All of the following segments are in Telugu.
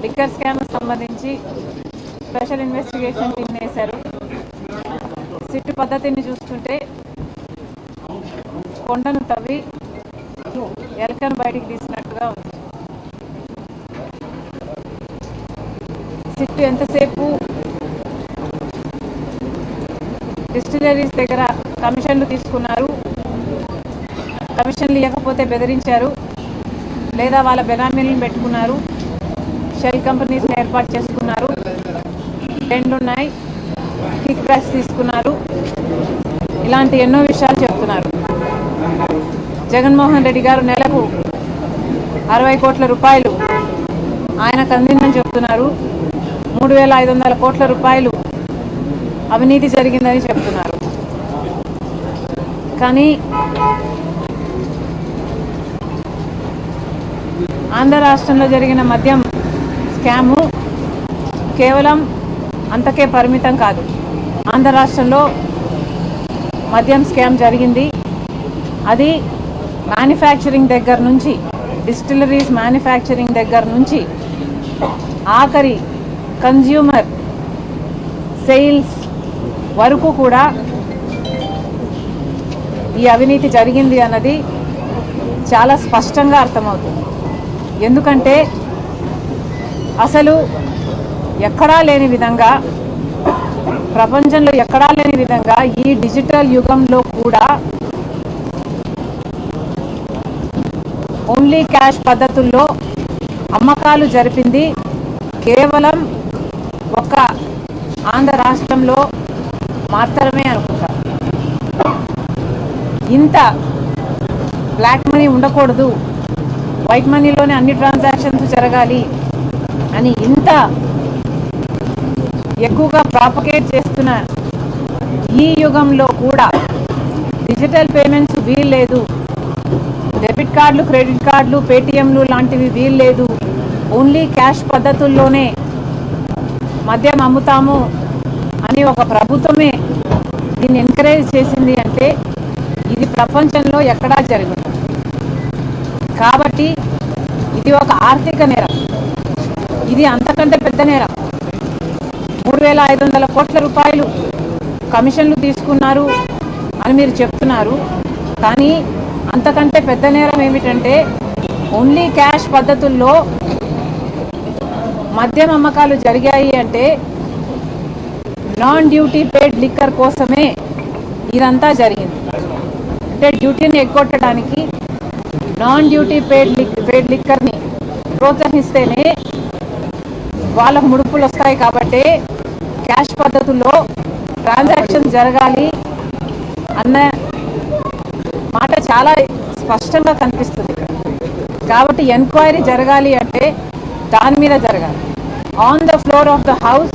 లిక్కర్ స్కామ్ సంబంధించి స్పెషల్ ఇన్వెస్టిగేషన్ టీమ్ వేశారు. సిట్టు పద్ధతిని చూస్తుంటే కొండను తవ్వి ఎలకను బయటికి తీసినట్టుగా ఉంది. సిట్టు ఎంతసేపు డిస్టిలరీస్ దగ్గర కమిషన్లు తీసుకున్నారు, కమిషన్లు ఇవ్వకపోతే బెదిరించారు, లేదా వాళ్ళ బెనామీలను పెట్టుకున్నారు, షెల్ కంపెనీస్ని ఏర్పాటు చేసుకున్నారు, రెండున్నాయి, కిక్ బ్యాక్స్ తీసుకున్నారు, ఇలాంటి ఎన్నో విషయాలు చెప్తున్నారు. జగన్మోహన్ రెడ్డి గారు నెలకు 60 కోట్ల రూపాయలు ఆయనకు అందిందని చెప్తున్నారు. 3,500 కోట్ల రూపాయలు అవినీతి జరిగిందని చెప్తున్నారు. కానీ ఆంధ్ర రాష్ట్రంలో జరిగిన మద్యం స్కాము కేవలం అంతకే పరిమితం కాదు. ఆంధ్ర రాష్ట్రంలో మద్యం స్కామ్ జరిగింది. అది మ్యానుఫ్యాక్చరింగ్ దగ్గర నుంచి, డిస్టిలరీస్ మ్యానుఫ్యాక్చరింగ్ దగ్గర నుంచి ఆఖరి కన్జ్యూమర్ సేల్స్ వరకు కూడా ఈ అవినీతి జరిగింది అన్నది చాలా స్పష్టంగా అర్థమవుతుంది. ఎందుకంటే అసలు ఎక్కడా లేని విధంగా, ప్రపంచంలో ఎక్కడా లేని విధంగా ఈ డిజిటల్ యుగంలో కూడా ఓన్లీ క్యాష్ పద్ధతుల్లో అమ్మకాలు జరిపింది కేవలం ఒక్క ఆంధ్ర రాష్ట్రంలో మాత్రమే అనుకుంటారు. ఇంత బ్లాక్ మనీ ఉండకూడదు, వైట్ మనీలోనే అన్ని ట్రాన్సాక్షన్స్ జరగాలి అని ఇంత ఎక్కువగా ప్రాపగేట్ చేస్తున్న ఈ యుగంలో కూడా డిజిటల్ పేమెంట్స్ వీల్లేదు, డెబిట్ కార్డులు, క్రెడిట్ కార్డులు, పేటిఎంలు లాంటివి వీల్లేదు, ఓన్లీ క్యాష్ పద్ధతుల్లోనే మద్యం అమ్ముతాము అని ఒక ప్రభుత్వమే దీన్ని ఎంకరేజ్ చేసింది అంటే ఇది ప్రపంచంలో ఎక్కడా జరగదు. కాబట్టి ఇది ఒక ఆర్థిక నేరం, ఇది అంతకంటే పెద్ద నేరం. 3,500 కోట్ల రూపాయలు కమిషన్లు తీసుకున్నారు అని మీరు చెప్తున్నారు. కానీ అంతకంటే పెద్ద నేరం ఏమిటంటే ఓన్లీ క్యాష్ పద్ధతుల్లో మద్యం అమ్మకాలు జరిగాయి అంటే నాన్ డ్యూటీ పేడ్ లిక్కర్ కోసమే ఇదంతా జరిగింది. అంటే డ్యూటీని ఎగ్గొట్టడానికి నాన్ డ్యూటీ పేడ్ లిక్కర్ని ప్రోత్సహిస్తేనే వాళ్ళకు ముడుపులు వస్తాయి. కాబట్టి క్యాష్ పద్ధతుల్లో ట్రాన్సాక్షన్ జరగాలి అన్న మాట చాలా స్పష్టంగా కనిపిస్తుంది. కాబట్టి ఎంక్వైరీ జరగాలి అంటే దాని మీద జరగాలి. On the floor of the house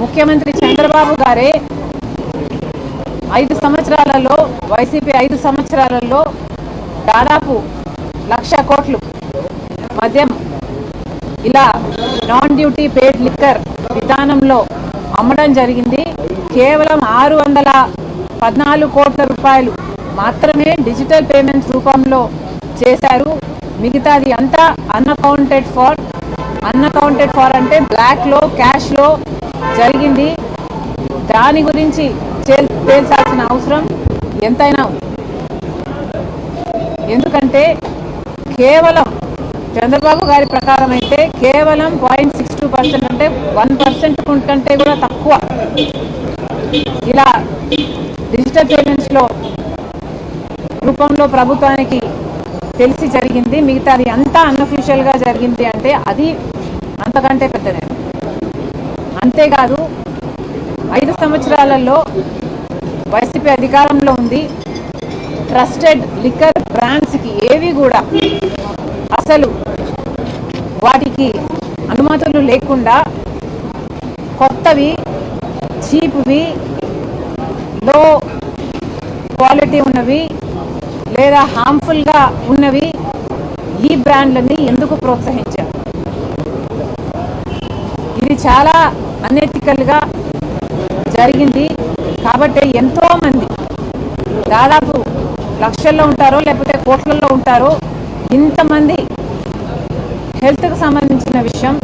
ముఖ్యమంత్రి చంద్రబాబు గారే 5 సంవత్సరాలలో, వైసీపీ 5 సంవత్సరాలలో దాదాపు 1,00,000 కోట్లు మద్యం ఇలా నాన్ డ్యూటీ పేడ్ లిక్కర్ విధానంలో అమ్మడం జరిగింది. కేవలం 614 కోట్ల రూపాయలు మాత్రమే డిజిటల్ పేమెంట్స్ రూపంలో చేశారు. మిగతాది అంతా అన్అకౌంటెడ్ ఫార్ అంటే బ్లాక్లో, క్యాష్లో జరిగింది. దాని గురించి తేల్చాల్సిన అవసరం ఎంతైనా ఉంది. ఎందుకంటే కేవలం చంద్రబాబు గారి ప్రకారం అయితే కేవలం 0.62% అంటే 1% కంటే కూడా తక్కువ ఇలా డిజిటల్ పేమెంట్స్లో రూపంలో ప్రభుత్వానికి తెలిసి జరిగింది. మిగతాది అంతా అన్అఫీషియల్గా జరిగింది అంటే అది అంతకంటే పెద్దనే. అంతేకాదు 5 సంవత్సరాలలో వైసీపీ అధికారంలో ఉంది. ట్రస్టెడ్ లిక్కర్ బ్రాండ్స్కి ఏవి కూడా అసలు వాటికి అనుమతులు లేకుండా కొత్తవి, చీప్వి, లో క్వాలిటీ ఉన్నవి లేదా హార్మ్ఫుల్గా ఉన్నవి ఈ బ్రాండ్లని ఎందుకు ప్రోత్సహించారు? ఇది చాలా అనెథికల్గా జరిగింది. కాబట్టి ఎంతోమంది దాదాపు లక్షల్లో ఉంటారో లేకపోతే కోట్లలో ఉంటారో ఇంతమంది హెల్త్కి సంబంధించిన విషయం,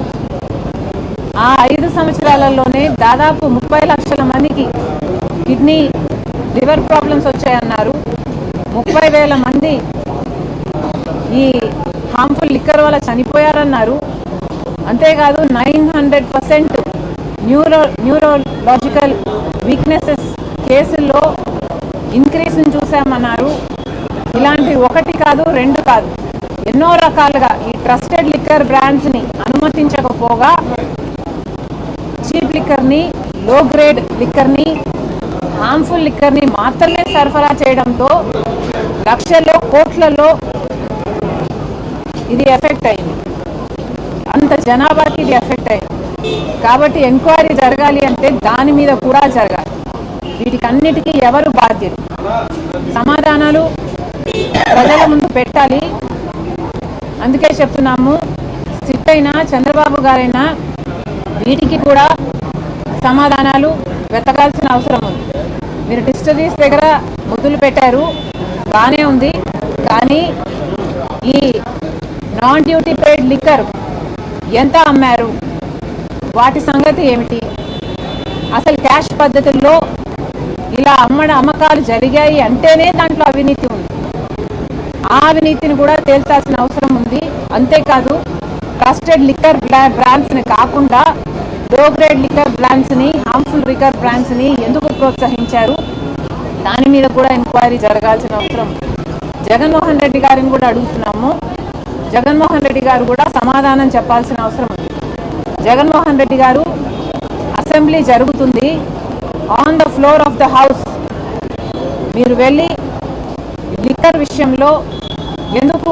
5 సంవత్సరాలలోనే దాదాపు 30 లక్షల మందికి కిడ్నీ లివర్ ప్రాబ్లమ్స్ వచ్చాయన్నారు. 30,000 మంది ఈ హార్మ్ఫుల్ లిక్కర్ వల్ల చనిపోయారన్నారు. అంతేకాదు 900% న్యూరోలాజికల్ వీక్నెసెస్ కేసుల్లో ఇంక్రీజ్ని చూసామన్నారు. ఇలాంటి 1 కాదు 2 కాదు ఎన్నో రకాలుగా ఈ ట్రస్టెడ్ లిక్కర్ బ్రాండ్స్ని అనుమతించకపోగా చీప్ లిక్కర్ని, లో గ్రేడ్ లిక్కర్ని, హార్మ్ఫుల్ లిక్కర్ని మాత్రమే సరఫరా చేయడంతో లక్షల్లో కోట్లలో ఇది ఎఫెక్ట్ అయింది. అంత జనాభాకి ఇది ఎఫెక్ట్ అయింది. కాబట్టి ఎంక్వైరీ జరగాలి అంటే దాని మీద కూడా జరగాలి. వీటికన్నిటికీ ఎవరు బాధ్యులు? సమాధానాలు ప్రజల ముందు పెట్టాలి. అందుకే చెప్తున్నాము, సిట్ అయినా చంద్రబాబు గారైనా వీటికి కూడా సమాధానాలు వెతకాల్సిన అవసరం ఉంది. మీరు డిస్టరీస్ దగ్గర మొదలు పెట్టారు, బాగానే ఉంది. కానీ ఈ నాన్ డ్యూటీ పెయిడ్ లిక్కర్ ఎంత అమ్మారు? వాటి సంగతి ఏమిటి? అసలు క్యాష్ పద్ధతుల్లో ఇలా అమ్మకాలు జరిగాయి అంటేనే దాంట్లో అవినీతి ఉంది. ఆ అవినీతిని కూడా తేల్చాల్సిన అవసరం ఉంది. అంతేకాదు ట్రస్టెడ్ లిక్కర్ బ్రాండ్స్ని కాకుండా లో గ్రేడ్ లిక్కర్ బ్రాండ్స్ని, హార్మ్ఫుల్ లిక్కర్ బ్రాండ్స్ని ఎందుకు ప్రోత్సహించారు? దాని మీద కూడా ఎంక్వైరీ జరగాల్సిన అవసరం. జగన్మోహన్ రెడ్డి గారిని కూడా అడుగుతున్నాము. జగన్మోహన్ రెడ్డి గారు కూడా సమాధానం చెప్పాల్సిన అవసరం ఉంది. జగన్మోహన్ రెడ్డి గారు, అసెంబ్లీ జరుగుతుంది, on the floor of the house మీరు వెళ్ళి లిక్కర్ విషయంలో ఎందుకు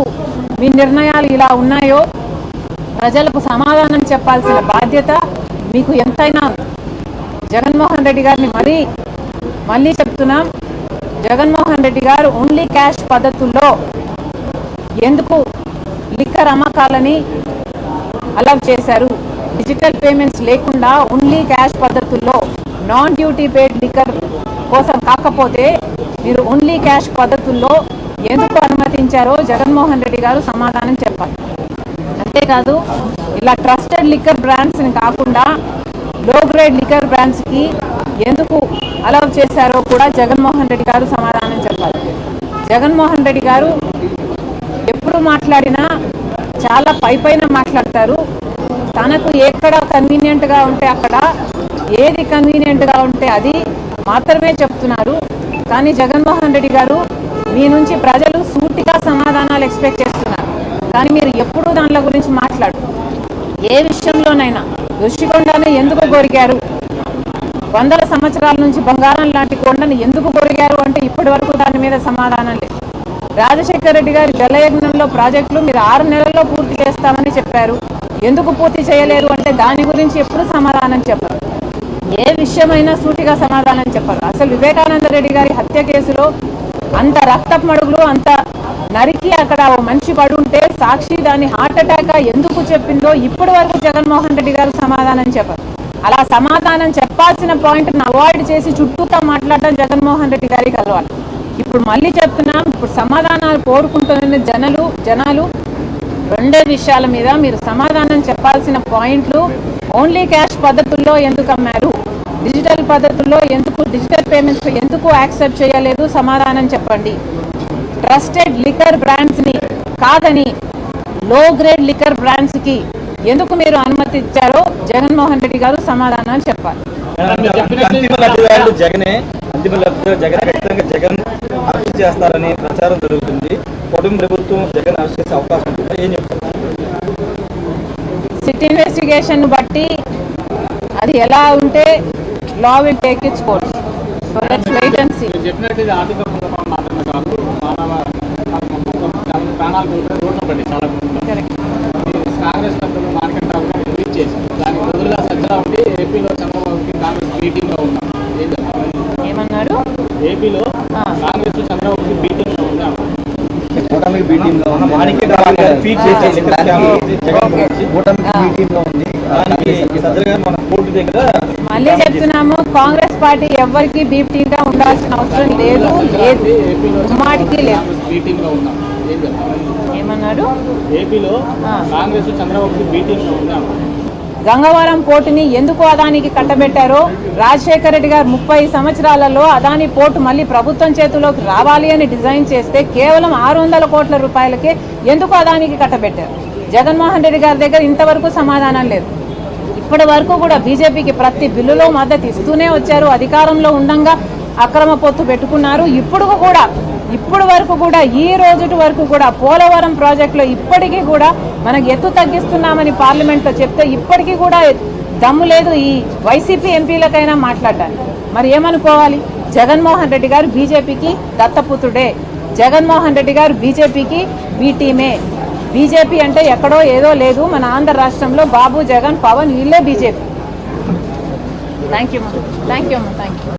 మీ నిర్ణయాలు ఇలా ఉన్నాయో ప్రజలకు సమాధానం చెప్పాల్సిన బాధ్యత మీకు ఎంతైనా ఉంది. జగన్మోహన్ రెడ్డి గారిని మళ్ళీ చెప్తున్నాం, జగన్మోహన్ రెడ్డి గారు ఓన్లీ క్యాష్ పద్ధతుల్లో ఎందుకు లిక్కర్ అమ్మకాలని అలౌ చేశారు? డిజిటల్ పేమెంట్స్ లేకుండా ఓన్లీ క్యాష్ పద్ధతుల్లో నాన్ డ్యూటీ పెయిడ్ లిక్కర్ కోసం కాకపోతే మీరు ఓన్లీ క్యాష్ పద్ధతుల్లో ఎందుకు అనుమతించారో జగన్మోహన్ రెడ్డి గారు సమాధానం చెప్పాలి. అంతేకాదు ఇలా ట్రస్టెడ్ లిక్కర్ బ్రాండ్స్ని కాకుండా లో గ్రేడ్ లిక్కర్ బ్రాండ్స్కి ఎందుకు అలౌ చేశారో కూడా జగన్మోహన్ రెడ్డి గారు సమాధానం చెప్పాలి. జగన్మోహన్ రెడ్డి గారు ఎప్పుడు మాట్లాడినా చాలా పైన మాట్లాడతారు. తనకు ఎక్కడ కన్వీనియంట్గా ఉంటే అక్కడ, ఏది కన్వీనియంట్గా ఉంటే అది మాత్రమే చెప్తున్నారు. కానీ జగన్మోహన్ రెడ్డి గారు మీ నుంచి ప్రజలు సూటిగా సమాధానాలు ఎక్స్పెక్ట్ చేస్తున్నారు. కానీ మీరు ఎప్పుడూ దానిల గురించి మాట్లాడు. ఏ విషయంలోనైనా ఋషికొండను ఎందుకు కొరిగారు, 100 సంవత్సరాల నుంచి బంగారం లాంటి కొండను ఎందుకు కొరిగారు అంటే ఇప్పటి వరకు దాని మీద సమాధానం లేదు. రాజశేఖర రెడ్డి గారి జలయజ్ఞంలో ప్రాజెక్టులు మీరు 6 నెలల్లో పూర్తి చేస్తామని చెప్పారు. ఎందుకు పూర్తి చేయలేరు అంటే దాని గురించి ఎప్పుడు సమాధానం చెప్పరు. ఏ విషయమైనా సూటిగా సమాధానం చెప్పరు. అసలు వివేకానంద రెడ్డి గారి హత్య కేసులో అంత రక్తపు మడుగులు, అంత నరికి అక్కడ ఓ మనిషి పడుంటే సాక్షి దాన్ని హార్ట్ అటాక్ ఎందుకు చెప్పిందో ఇప్పటి వరకు జగన్మోహన్ రెడ్డి గారు సమాధానం చెప్పరు. అలా సమాధానం చెప్పాల్సిన పాయింట్ని అవాయిడ్ చేసి చుట్టూతా మాట్లాడటం జగన్మోహన్ రెడ్డి గారికి అలవాటు. ఇప్పుడు మళ్ళీ చెప్తున్నాం, ఇప్పుడు సమాధానాలు కోరుకుంటున్న జనాలు 2 విషయాల మీద మీరు సమాధానం చెప్పాల్సిన పాయింట్లు. ఓన్లీ క్యాష్ పద్ధతుల్లో ఎందుకు అమ్మారు, డిజిటల్ పద్ధతుల్లో ఎందుకు, డిజిటల్ పేమెంట్స్ ఎందుకు యాక్సెప్ట్ చేయలేదు, సమాధానం చెప్పండి. ట్రస్టెడ్ లిక్కర్ బ్రాండ్స్ని కాదని లో గ్రేడ్ లిక్కర్ బ్రాండ్స్కి ఎందుకు మీరు అనుమతి ఇచ్చారో జగన్మోహన్ రెడ్డి గారు సమాధానాలు చెప్పాలి. జగన్ అరెస్ట్ చేస్తారని ప్రచారం జరుగుతుంది. కుటుంబ ప్రభుత్వం జగన్ అరెస్ట్ చేసే అవకాశం ఉంటుందా? ఏం చెప్తారు? సిట్ ఇన్వెస్టిగేషన్ బట్టి అది ఎలా ఉంటే law will take its course. So let's wait and see. చెప్పినట్టు ఆర్థిక పునర్నిర్మాణం మాత్రమే కాదు, ప్రాణాలు రోడ్డు చాలా కాంగ్రెస్ పెద్దలు మార్కెట్ రిలీజ్ చేశారు. దానికి బదులుగా సజ్జలా ఉండి ఏపీలో చంద్రబాబుకి కాంగ్రెస్ మీటింగ్లో ఉన్నారు. ఏమన్నారు? ఏపీలో కాంగ్రెస్ చంద్రబాబుకి మీటింగ్లో ఉన్నారు. మళ్ళీ చెప్తున్నాము, కాంగ్రెస్ పార్టీ ఎవరికి బీపీగా ఉండాల్సిన అవసరం లేదు. మాటికి లేదు. మీటింగ్లో ఉన్నారు. ఏమన్నారు? ఏపీలో కాంగ్రెస్ చంద్రబాబుకి మీటింగ్లో ఉన్నారు. గంగవరం పోర్టుని ఎందుకు అదానికి కట్టబెట్టారో, రాజశేఖర రెడ్డి గారు 30 సంవత్సరాలలో అదాని పోర్టు మళ్ళీ ప్రభుత్వం చేతిలోకి రావాలి అని డిజైన్ చేస్తే కేవలం 600 కోట్ల రూపాయలకే ఎందుకు అదానికి కట్టబెట్టారు? జగన్మోహన్ రెడ్డి గారి దగ్గర ఇంతవరకు సమాధానం లేదు. ఇప్పటి వరకు కూడా బీజేపీకి ప్రతి బిల్లులో మద్దతు ఇస్తూనే వచ్చారు. అధికారంలో ఉండంగా అక్రమ పొత్తు పెట్టుకున్నారు. ఇప్పుడు వరకు కూడా ఈ రోజు వరకు కూడా పోలవరం ప్రాజెక్టులో ఇప్పటికీ కూడా మనకు ఎత్తు తగ్గిస్తున్నామని పార్లమెంట్లో చెప్తే ఇప్పటికీ కూడా దమ్ము లేదు ఈ వైసీపీ ఎంపీలకైనా మాట్లాడడానికి. మరి ఏమనుకోవాలి? జగన్మోహన్ రెడ్డి గారు బీజేపీకి దత్తపుత్రుడే. జగన్మోహన్ రెడ్డి గారు బీజేపీకి బీ టీమే. బీజేపీ అంటే ఎక్కడో ఏదో లేదు, మన ఆంధ్ర రాష్ట్రంలో బాబు, జగన్, పవన్ వీళ్ళే బీజేపీ. Thank you.